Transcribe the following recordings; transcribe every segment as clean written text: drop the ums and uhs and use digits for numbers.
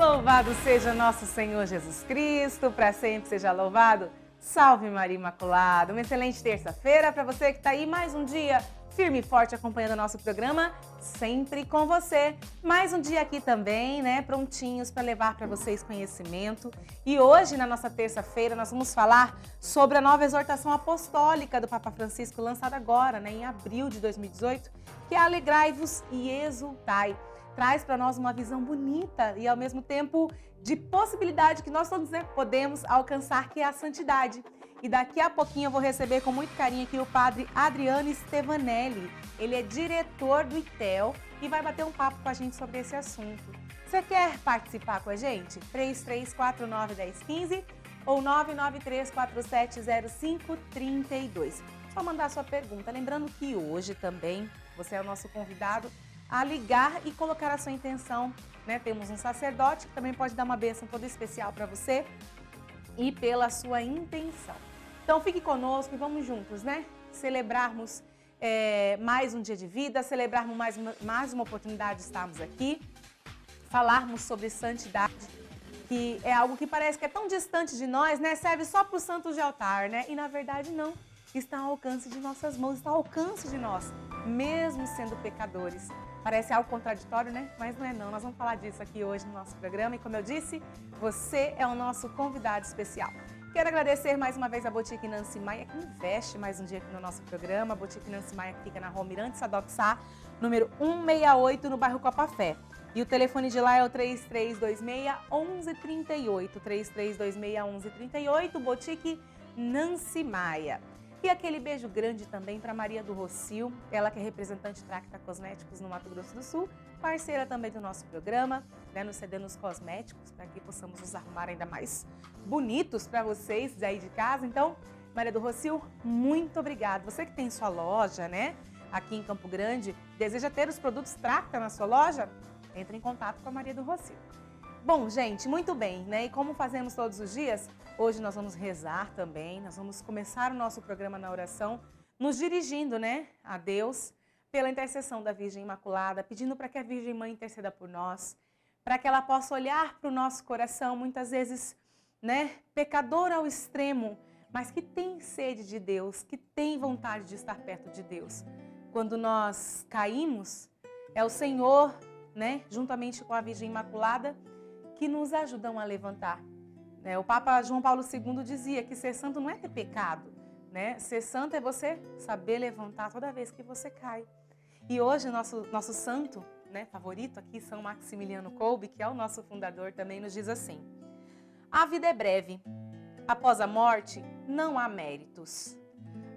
Louvado seja nosso Senhor Jesus Cristo, para sempre seja louvado. Salve Maria Imaculada, uma excelente terça-feira para você que está aí mais um dia firme e forte acompanhando o nosso programa, sempre com você. Mais um dia aqui também, né, prontinhos para levar para vocês conhecimento. E hoje, na nossa terça-feira, nós vamos falar sobre a nova exortação apostólica do Papa Francisco, lançada agora, né, em abril de 2018, que é Alegrai-vos e Exultai. Traz para nós uma visão bonita e, ao mesmo tempo, de possibilidade que nós todos, né, podemos alcançar, que é a santidade. E daqui a pouquinho eu vou receber com muito carinho aqui o padre Adriano Stevanelli. Ele é diretor do ITEL e vai bater um papo com a gente sobre esse assunto. Você quer participar com a gente? 3349-1015 ou 993470532. Só mandar a sua pergunta. Lembrando que hoje também você é o nosso convidado a ligar e colocar a sua intenção, né? Temos um sacerdote que também pode dar uma bênção toda especial para você e pela sua intenção. Então fique conosco e vamos juntos, né? Celebrarmos mais um dia de vida, celebrarmos mais uma oportunidade de estarmos aqui, falarmos sobre santidade, que é algo que parece que é tão distante de nós, né? Serve só para os santos de altar, né? E na verdade não, está ao alcance de nossas mãos, está ao alcance de nós, mesmo sendo pecadores. Parece algo contraditório, né? Mas não é não. Nós vamos falar disso aqui hoje no nosso programa. E como eu disse, você é o nosso convidado especial. Quero agradecer mais uma vez a Boutique Nancy Maia, que investe mais um dia aqui no nosso programa. A Boutique Nancy Maia que fica na rua Mirante Sadoc Sá, número 168, no bairro Copa Fé. E o telefone de lá é o 3326-1138. 3326-1138, Boutique Nancy Maia. E aquele beijo grande também para Maria do Rocio, ela que é representante Tracta Cosméticos no Mato Grosso do Sul, parceira também do nosso programa, né, nos cedendo os cosméticos para que possamos nos arrumar ainda mais bonitos para vocês aí de casa. Então, Maria do Rocio, muito obrigada. Você que tem sua loja, né, aqui em Campo Grande, deseja ter os produtos Tracta na sua loja? Entre em contato com a Maria do Rocio. Bom, gente, muito bem, né? E como fazemos todos os dias, hoje nós vamos rezar também, nós vamos começar o nosso programa na oração, nos dirigindo, né, a Deus, pela intercessão da Virgem Imaculada, pedindo para que a Virgem Mãe interceda por nós, para que ela possa olhar para o nosso coração, muitas vezes, né, pecador ao extremo, mas que tem sede de Deus, que tem vontade de estar perto de Deus. Quando nós caímos, é o Senhor, né, juntamente com a Virgem Imaculada, que nos ajudam a levantar. O Papa João Paulo II dizia que ser santo não é ter pecado, né? Ser santo é você saber levantar toda vez que você cai. E hoje nosso santo, né, favorito aqui, São Maximiliano Kolbe, que é o nosso fundador, também nos diz assim: a vida é breve, após a morte não há méritos.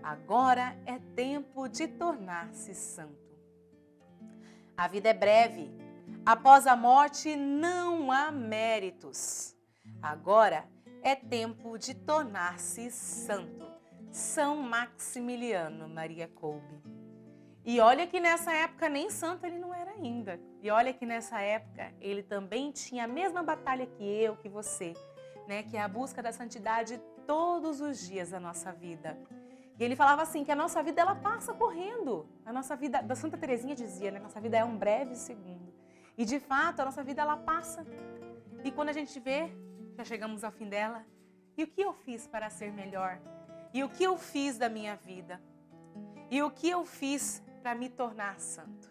Agora é tempo de tornar-se santo. A vida é breve, após a morte não há méritos. Agora é tempo de tornar-se santo. São Maximiliano Maria Kolbe. E olha que nessa época nem santo ele não era ainda. E olha que nessa época ele também tinha a mesma batalha que eu, que você, né? Que é a busca da santidade todos os dias da nossa vida. E ele falava assim, que a nossa vida ela passa correndo. A nossa vida, da Santa Teresinha dizia, né? Nossa vida é um breve segundo. E de fato, a nossa vida ela passa. E quando a gente vê, já chegamos ao fim dela. E o que eu fiz para ser melhor? E o que eu fiz da minha vida? E o que eu fiz para me tornar santo?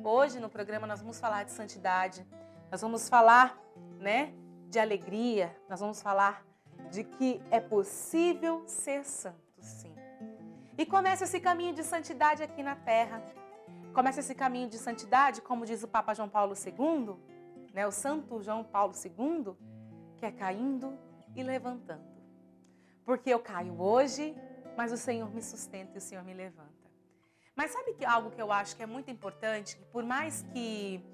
Hoje no programa nós vamos falar de santidade. Nós vamos falar, né, de alegria. Nós vamos falar de que é possível ser santo, sim. E começa esse caminho de santidade aqui na Terra. Começa esse caminho de santidade, como diz o Papa João Paulo II, né, o Santo João Paulo II, que é caindo e levantando. Porque eu caio hoje, mas o Senhor me sustenta e o Senhor me levanta. Mas sabe que algo que eu acho que é muito importante, que por mais que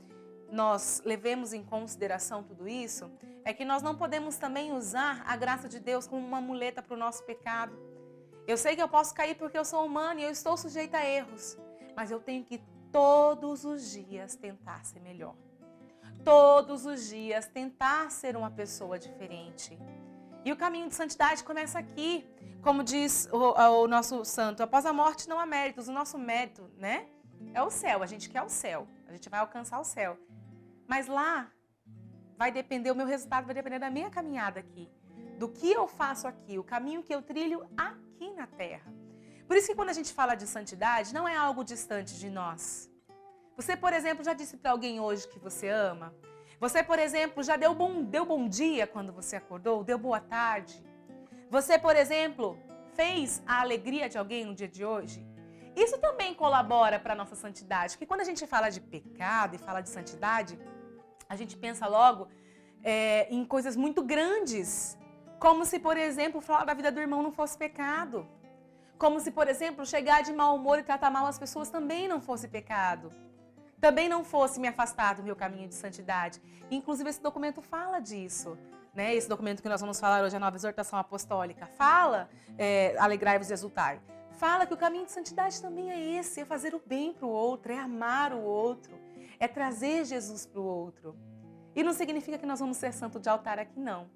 nós levemos em consideração tudo isso, é que nós não podemos também usar a graça de Deus como uma muleta para o nosso pecado. Eu sei que eu posso cair porque eu sou humana e eu estou sujeita a erros. Mas eu tenho que todos os dias tentar ser melhor. Todos os dias tentar ser uma pessoa diferente. E o caminho de santidade começa aqui. Como diz o nosso santo, após a morte não há méritos. O nosso mérito, né, é o céu. A gente quer o céu. A gente vai alcançar o céu. Mas lá vai depender, o meu resultado vai depender da minha caminhada aqui. Do que eu faço aqui, o caminho que eu trilho aqui na terra. Por isso que quando a gente fala de santidade, não é algo distante de nós. Você, por exemplo, já disse para alguém hoje que você ama? Você, por exemplo, já deu bom dia quando você acordou? Deu boa tarde? Você, por exemplo, fez a alegria de alguém no dia de hoje? Isso também colabora para a nossa santidade. Porque quando a gente fala de pecado e fala de santidade, a gente pensa logo em coisas muito grandes. Como se, por exemplo, falar da vida do irmão não fosse pecado. Como se, por exemplo, chegar de mau humor e tratar mal as pessoas também não fosse pecado. Também não fosse me afastar do meu caminho de santidade. Inclusive, esse documento fala disso. Né? Esse documento que nós vamos falar hoje, a Nova Exortação Apostólica, fala, alegrai-vos e exultai. Fala que o caminho de santidade também é esse, é fazer o bem para o outro, é amar o outro, é trazer Jesus para o outro. E não significa que nós vamos ser santo de altar aqui, não.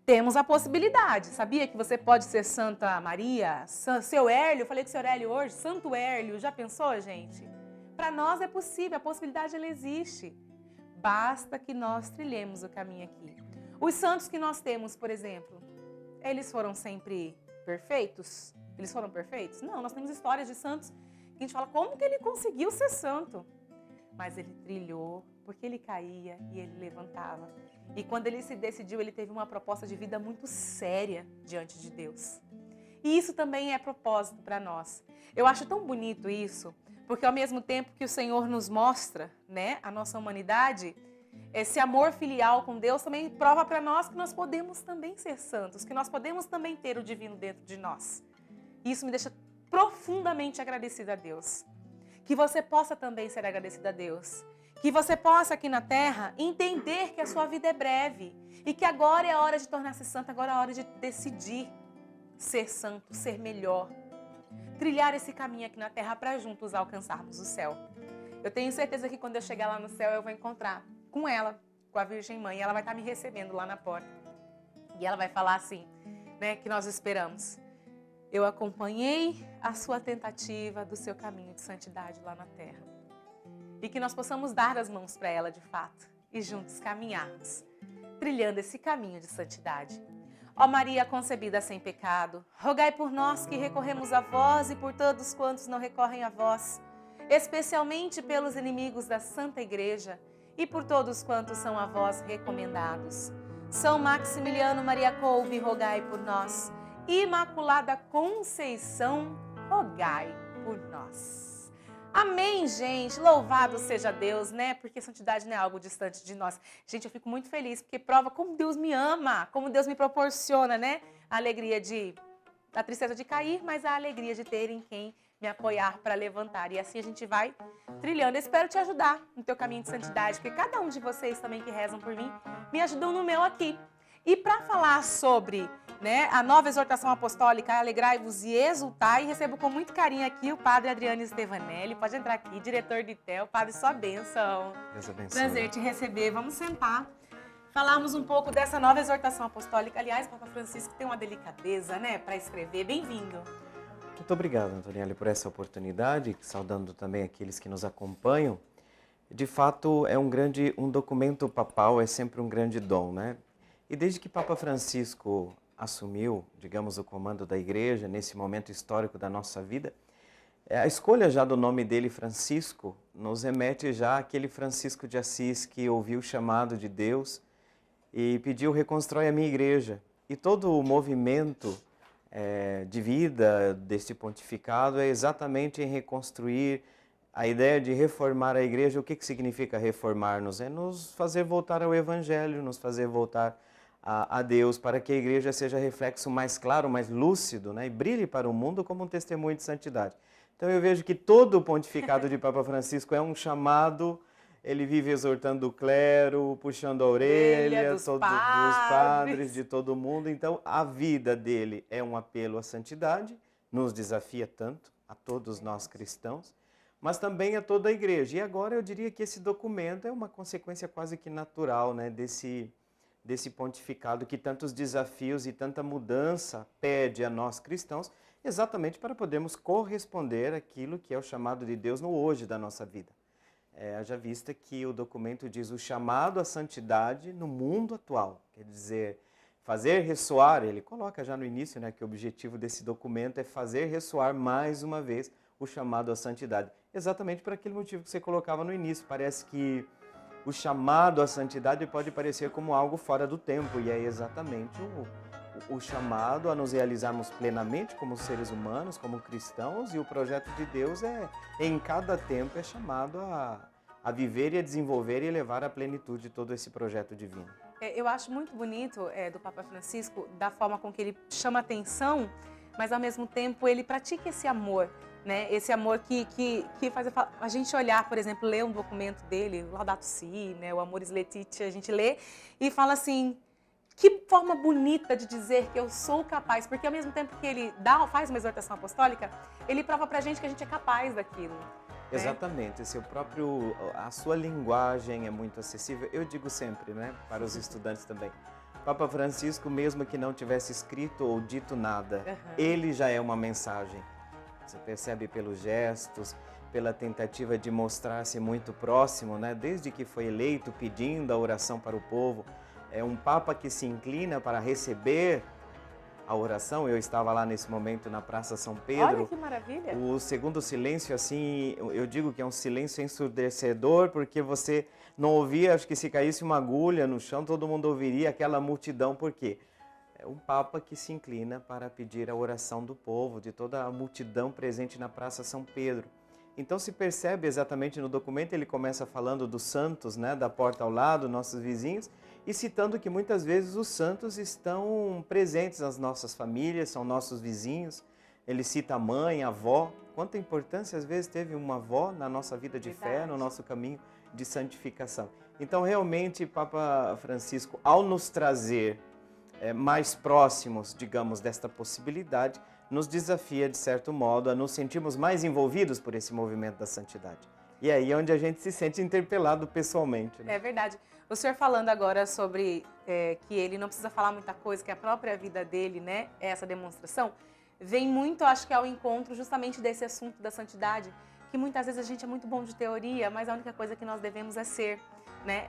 Temos a possibilidade, sabia que você pode ser Santa Maria, seu Hélio, eu falei com o seu Hélio hoje, Santo Hélio, já pensou, gente? Para nós é possível, a possibilidade ela existe. Basta que nós trilhemos o caminho aqui. Os santos que nós temos, por exemplo, eles foram sempre perfeitos? Eles foram perfeitos? Não, nós temos histórias de santos que a gente fala, como que ele conseguiu ser santo? Mas ele trilhou, porque ele caía e ele levantava. E quando ele se decidiu, ele teve uma proposta de vida muito séria diante de Deus. E isso também é propósito para nós. Eu acho tão bonito isso, porque ao mesmo tempo que o Senhor nos mostra, né, a nossa humanidade, esse amor filial com Deus também prova para nós que nós podemos também ser santos, que nós podemos também ter o divino dentro de nós. E isso me deixa profundamente agradecida a Deus. Que você possa também ser agradecida a Deus. Que você possa aqui na terra entender que a sua vida é breve e que agora é a hora de tornar-se santo, agora é a hora de decidir ser santo, ser melhor. Trilhar esse caminho aqui na terra para juntos alcançarmos o céu. Eu tenho certeza que quando eu chegar lá no céu eu vou encontrar com ela, com a Virgem Mãe, e ela vai estar me recebendo lá na porta. E ela vai falar assim, né, que nós esperamos. Eu acompanhei a sua tentativa do seu caminho de santidade lá na terra. E que nós possamos dar as mãos para ela de fato e juntos caminharmos, trilhando esse caminho de santidade. Ó Maria concebida sem pecado, rogai por nós que recorremos a vós e por todos quantos não recorrem a vós, especialmente pelos inimigos da Santa Igreja e por todos quantos são a vós recomendados. São Maximiliano Maria Kolbe, rogai por nós. Imaculada Conceição, rogai por nós. Amém, gente. Louvado seja Deus, né? Porque santidade não é algo distante de nós. Gente, eu fico muito feliz, porque prova como Deus me ama, como Deus me proporciona, né? A alegria a tristeza de cair, mas a alegria de ter em quem me apoiar para levantar. E assim a gente vai trilhando. Eu espero te ajudar no teu caminho de santidade, porque cada um de vocês também que rezam por mim, me ajudam no meu aqui. E para falar sobre, né, a Nova Exortação Apostólica, alegrai-vos e exultai, recebo com muito carinho aqui o Padre Adriano Stevanelli. Pode entrar aqui, diretor de ITEL. Padre, sua bênção. Deus abençoe. Prazer te receber. Vamos sentar. Falarmos um pouco dessa Nova Exortação Apostólica. Aliás, Papa Francisco tem uma delicadeza, né, para escrever. Bem-vindo. Muito obrigado, Antonielli, por essa oportunidade, saudando também aqueles que nos acompanham. De fato, é um documento papal, é sempre um grande dom, né? E desde que Papa Francisco assumiu, digamos, o comando da Igreja, nesse momento histórico da nossa vida, a escolha já do nome dele, Francisco, nos remete já àquele Francisco de Assis que ouviu o chamado de Deus e pediu: reconstrói a minha igreja. E todo o movimento de vida deste pontificado é exatamente em reconstruir a ideia de reformar a igreja. O que significa reformar-nos? É nos fazer voltar ao Evangelho, nos fazer voltar a Deus, para que a igreja seja reflexo mais claro, mais lúcido, né? E brilhe para o mundo como um testemunho de santidade. Então eu vejo que todo o pontificado de Papa Francisco é um chamado. Ele vive exortando o clero, puxando a orelha dos dos padres, de todo mundo. Então a vida dele é um apelo à santidade, nos desafia tanto, a todos nós cristãos, mas também a toda a igreja. E agora eu diria que esse documento é uma consequência quase que natural, né, desse pontificado que tantos desafios e tanta mudança pede a nós cristãos, exatamente para podermos corresponder àquilo que é o chamado de Deus no hoje da nossa vida. Haja vista que o documento diz o chamado à santidade no mundo atual, quer dizer, fazer ressoar, ele coloca já no início, né, que o objetivo desse documento é fazer ressoar mais uma vez o chamado à santidade. Exatamente por aquele motivo que você colocava no início, parece que o chamado à santidade pode parecer como algo fora do tempo, e é exatamente o chamado a nos realizarmos plenamente como seres humanos, como cristãos, e o projeto de Deus em cada tempo é chamado a viver e a desenvolver e levar à plenitude todo esse projeto divino. Eu acho muito bonito do Papa Francisco, da forma com que ele chama atenção, mas ao mesmo tempo ele pratica esse amor, né? Esse amor que faz a gente olhar, por exemplo, ler um documento dele, Laudato Si, né? O Amoris Laetitia, a gente lê e fala assim, que forma bonita de dizer que eu sou capaz, porque ao mesmo tempo que ele faz uma exortação apostólica, ele prova pra gente que a gente é capaz daquilo. Exatamente, a sua linguagem é muito acessível. Eu digo sempre, né, para os estudantes também. Papa Francisco, mesmo que não tivesse escrito ou dito nada, ele já é uma mensagem. Você percebe pelos gestos, pela tentativa de mostrar-se muito próximo, né, desde que foi eleito, pedindo a oração para o povo. É um Papa que se inclina para receber a oração. Eu estava lá nesse momento na Praça São Pedro. Olha que maravilha! O segundo silêncio, assim, eu digo que é um silêncio ensurdecedor, porque você não ouvia, acho que se caísse uma agulha no chão, todo mundo ouviria aquela multidão. Por quê? É um Papa que se inclina para pedir a oração do povo, de toda a multidão presente na Praça São Pedro. Então se percebe exatamente no documento, ele começa falando dos santos, né, da porta ao lado, nossos vizinhos, e citando que muitas vezes os santos estão presentes nas nossas famílias, são nossos vizinhos. Ele cita a mãe, a avó. Quanta importância às vezes teve uma avó na nossa vida de fé, no nosso caminho de santificação. Então realmente Papa Francisco, ao nos trazer mais próximos, digamos, desta possibilidade, nos desafia de certo modo a nos sentirmos mais envolvidos por esse movimento da santidade. E aí é onde a gente se sente interpelado pessoalmente. Né? É verdade. O senhor falando agora sobre que ele não precisa falar muita coisa, que a própria vida dele, né, é essa demonstração, vem muito, acho que, ao encontro justamente desse assunto da santidade, que muitas vezes a gente é muito bom de teoria, mas a única coisa que nós devemos é ser. Né?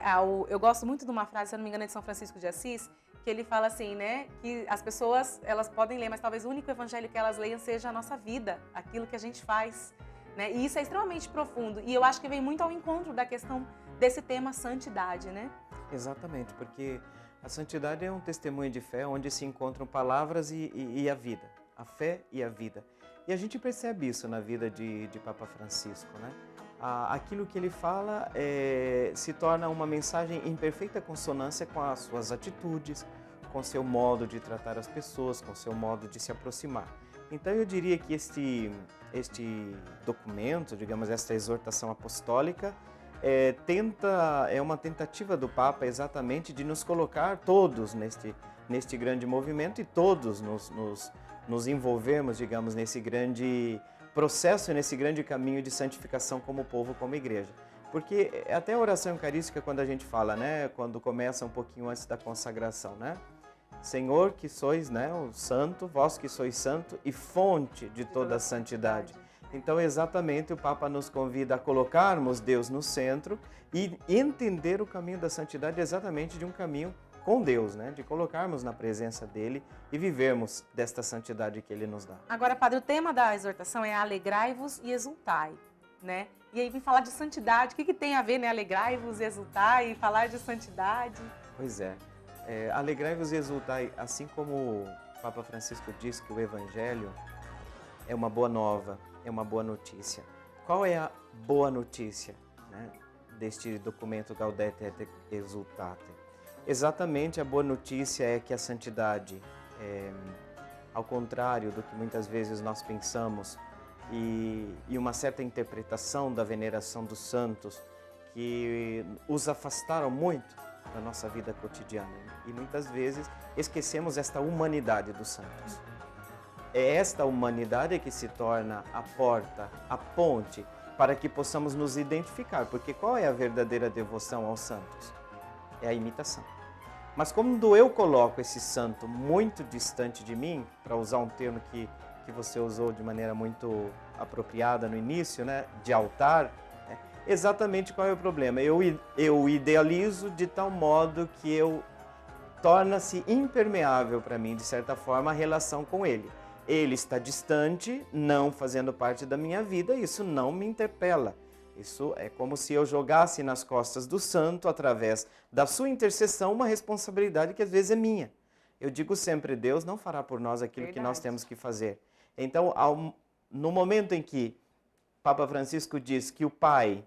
Eu gosto muito de uma frase, se eu não me engano, é de São Francisco de Assis, que ele fala assim, né, que as pessoas, elas podem ler, mas talvez o único evangelho que elas leiam seja a nossa vida, aquilo que a gente faz. Né? E isso é extremamente profundo. E eu acho que vem muito ao encontro da questão desse tema santidade, né? Exatamente, porque a santidade é um testemunho de fé onde se encontram palavras e a vida, a fé e a vida. E a gente percebe isso na vida de Papa Francisco, né? Aquilo que ele fala se torna uma mensagem em perfeita consonância com as suas atitudes, com seu modo de tratar as pessoas, com seu modo de se aproximar. Então eu diria que este documento, digamos, esta exortação apostólica, é uma tentativa do Papa exatamente de nos colocar todos neste grande movimento e todos nos envolvermos, digamos, nesse grande processo, nesse grande caminho de santificação como povo, como igreja. Porque até a oração eucarística, quando a gente fala, né, quando começa um pouquinho antes da consagração, né? Senhor que sois, né, o santo, vós que sois santo e fonte de toda a santidade. Então, exatamente, o Papa nos convida a colocarmos Deus no centro e entender o caminho da santidade exatamente de um caminho com Deus, né? De colocarmos na presença dele e vivermos desta santidade que ele nos dá. Agora, padre, o tema da exortação é alegrai-vos e exultai, né? E aí vem falar de santidade, o que tem a ver, né? Alegrai-vos e exultai e falar de santidade? Pois é. Alegrai-vos e exultai, assim como o Papa Francisco diz que o Evangelho é uma boa nova, é uma boa notícia. Qual é a boa notícia, né, deste documento Gaudete et Exsultate? Exatamente, a boa notícia é que a santidade, ao contrário do que muitas vezes nós pensamos, e uma certa interpretação da veneração dos santos, que os afastaram muito da nossa vida cotidiana. E muitas vezes esquecemos esta humanidade dos santos. É esta humanidade que se torna a porta, a ponte, para que possamos nos identificar. Porque qual é a verdadeira devoção aos santos? É a imitação. Mas quando eu coloco esse santo muito distante de mim, para usar um termo que você usou de maneira muito apropriada no início, né, de altar, né, exatamente qual é o problema. Eu idealizo de tal modo que eu torna-se impermeável para mim, de certa forma, a relação com ele. Ele está distante, não fazendo parte da minha vida, isso não me interpela. Isso é como se eu jogasse nas costas do santo, através da sua intercessão, uma responsabilidade que às vezes é minha. Eu digo sempre, Deus não fará por nós aquilo que nós temos que fazer. Então, no momento em que Papa Francisco diz que o pai,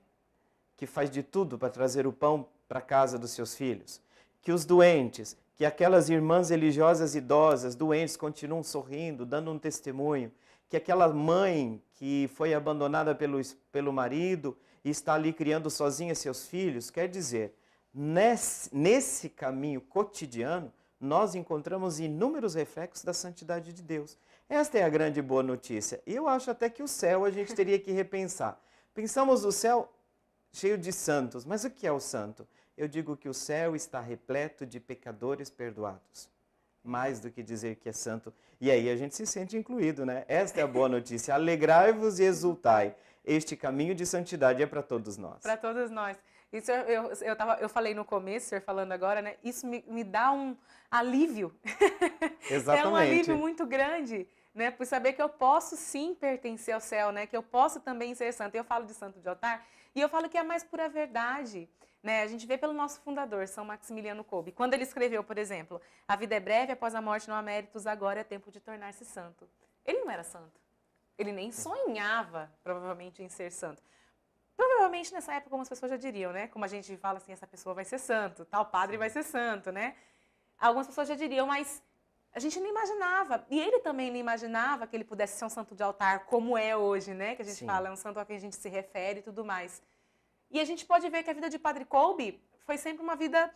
que faz de tudo para trazer o pão para a casa dos seus filhos, que os doentes, que aquelas irmãs religiosas idosas, doentes, continuam sorrindo, dando um testemunho, que aquela mãe que foi abandonada pelo marido e está ali criando sozinha seus filhos, quer dizer, nesse caminho cotidiano, nós encontramos inúmeros reflexos da santidade de Deus. Esta é a grande boa notícia. E eu acho até que o céu a gente teria que repensar. Pensamos o céu cheio de santos, mas o que é o santo? Eu digo que o céu está repleto de pecadores perdoados. Mais do que dizer que é santo. E aí a gente se sente incluído, né? Esta é a boa notícia. Alegrai-vos e exultai. Este caminho de santidade é para todos nós. Para todos nós. Isso eu falei no começo, o senhor falando agora, né? Isso me dá um alívio. Exatamente. É um alívio muito grande, né? Por saber que eu posso sim pertencer ao céu, né? Que eu posso também ser santo. Eu falo de santo de altar e eu falo que é a mais pura verdade. Né? A gente vê pelo nosso fundador, São Maximiliano Kolbe. Quando ele escreveu, por exemplo, a vida é breve, após a morte não há méritos, agora é tempo de tornar-se santo. Ele não era santo. Ele nem sonhava, provavelmente, em ser santo. Provavelmente, nessa época, como as pessoas já diriam, né? Como a gente fala assim, essa pessoa vai ser santo, tal padre vai ser santo, né? Algumas pessoas já diriam, mas a gente não imaginava. E ele também não imaginava que ele pudesse ser um santo de altar, como é hoje, né? Que a gente fala, é um santo a quem a gente se refere e tudo mais. E a gente pode ver que a vida de Padre Kolbe foi sempre uma vida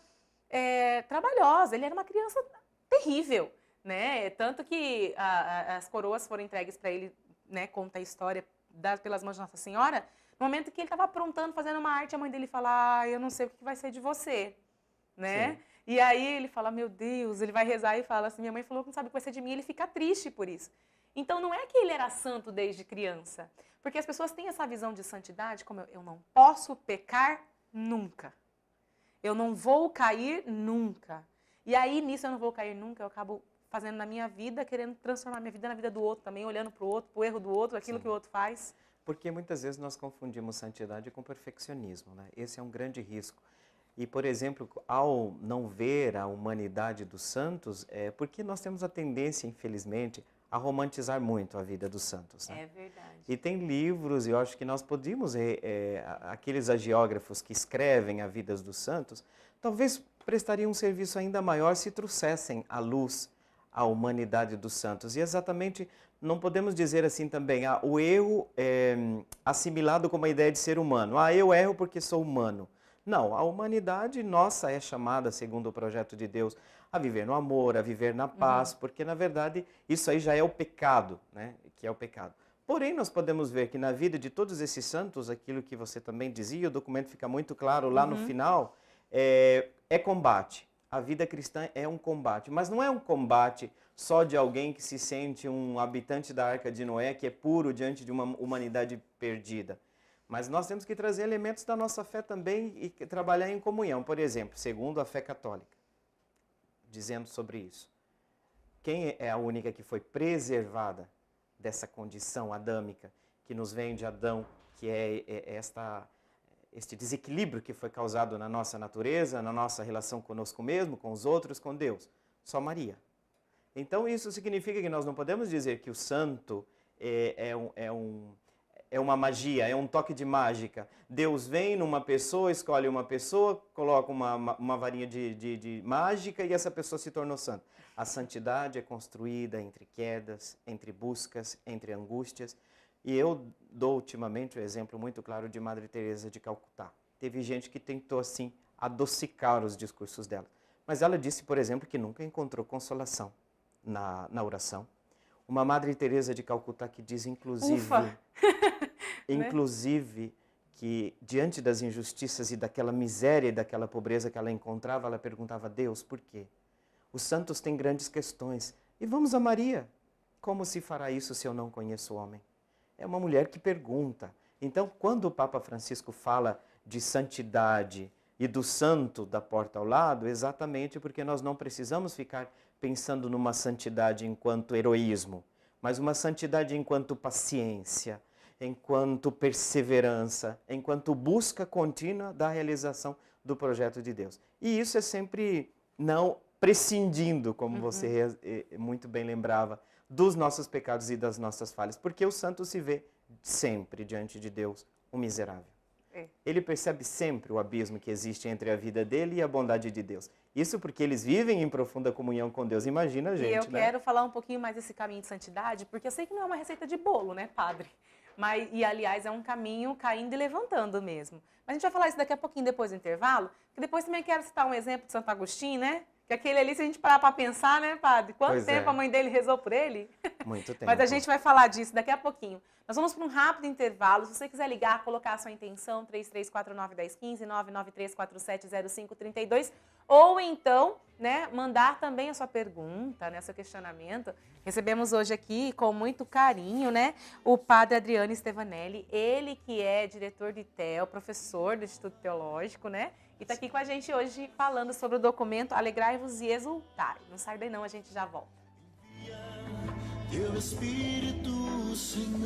trabalhosa. Ele era uma criança terrível, né? Tanto que as coroas foram entregues para ele, né? Conta a história, dadas pelas mãos de Nossa Senhora. No momento que ele estava aprontando, fazendo uma arte, a mãe dele fala, eu não sei o que vai ser de você, né? Sim. E aí ele fala, meu Deus, ele vai rezar e fala assim, minha mãe falou que não sabe o que vai ser de mim, ele fica triste por isso. Então, não é que ele era santo desde criança, porque as pessoas têm essa visão de santidade como eu não posso pecar nunca. Eu não vou cair nunca. E aí, nisso eu não vou cair nunca, eu acabo fazendo na minha vida, querendo transformar minha vida na vida do outro também, olhando para o outro, para o erro do outro, aquilo que o outro faz. Porque muitas vezes nós confundimos santidade com perfeccionismo, né? Esse é um grande risco. E, por exemplo, ao não ver a humanidade dos santos, porque nós temos a tendência, infelizmente, a romantizar muito a vida dos santos. Né? É verdade. E tem livros, eu acho que nós podíamos, aqueles agiógrafos que escrevem a vida dos santos, talvez prestariam um serviço ainda maior se trouxessem à luz a humanidade dos santos. E exatamente, não podemos dizer assim também, o erro assimilado como a ideia de ser humano. Eu erro porque sou humano. Não, a humanidade nossa é chamada, segundo o projeto de Deus, a viver no amor, a viver na paz, porque, na verdade, isso aí já é o pecado, né? Que é o pecado. Porém, nós podemos ver que na vida de todos esses santos, aquilo que você também dizia, o documento fica muito claro lá no final, é combate. A vida cristã é um combate, mas não é um combate só de alguém que se sente um habitante da Arca de Noé, que é puro diante de uma humanidade perdida. Mas nós temos que trazer elementos da nossa fé também e trabalhar em comunhão. Por exemplo, segundo a fé católica, dizendo sobre isso. Quem é a única que foi preservada dessa condição adâmica que nos vem de Adão, que é este desequilíbrio que foi causado na nossa natureza, na nossa relação conosco mesmo, com os outros, com Deus? Só Maria. Então isso significa que nós não podemos dizer que o santo é uma magia, é um toque de mágica. Deus vem numa pessoa, escolhe uma pessoa, coloca uma varinha de mágica e essa pessoa se tornou santa. A santidade é construída entre quedas, entre buscas, entre angústias. E eu dou ultimamente o exemplo muito claro de Madre Teresa de Calcutá. Teve gente que tentou assim adocicar os discursos dela. Mas ela disse, por exemplo, que nunca encontrou consolação na oração. Uma Madre Teresa de Calcutá que diz, inclusive, que diante das injustiças e daquela miséria e daquela pobreza que ela encontrava, ela perguntava a Deus, por quê? Os santos têm grandes questões. E vamos a Maria. Como se fará isso se eu não conheço o homem? É uma mulher que pergunta. Então, quando o Papa Francisco fala de santidade e do santo da porta ao lado, exatamente porque nós não precisamos ficar pensando numa santidade enquanto heroísmo, mas uma santidade enquanto paciência, enquanto perseverança, enquanto busca contínua da realização do projeto de Deus. E isso é sempre não prescindindo, como você muito bem lembrava, dos nossos pecados e das nossas falhas, porque o santo se vê sempre diante de Deus, o miserável. Ele percebe sempre o abismo que existe entre a vida dele e a bondade de Deus. Isso porque eles vivem em profunda comunhão com Deus. Imagina a gente, E eu quero falar um pouquinho mais desse caminho de santidade, porque eu sei que não é uma receita de bolo, né, padre? Mas, e, aliás, é um caminho caindo e levantando mesmo. Mas a gente vai falar isso daqui a pouquinho, depois do intervalo, que depois também quero citar um exemplo de Santo Agostinho, né? Que aquele ali, se a gente parar para pensar, né, padre? Quanto tempo a mãe dele rezou por ele? Muito tempo. Mas a gente vai falar disso daqui a pouquinho. Nós vamos para um rápido intervalo. Se você quiser ligar, colocar a sua intenção, 3349-1015, 993470532, ou então, né, mandar também a sua pergunta, né, seu questionamento. Recebemos hoje aqui, com muito carinho, né, o padre Adriano Stevanelli, ele que é diretor de TEL, professor do Instituto Teológico, né, e está aqui com a gente hoje falando sobre o documento Alegrai-vos e Exultai. Não sai daí não, a gente já volta. Teu Espírito, Senhor.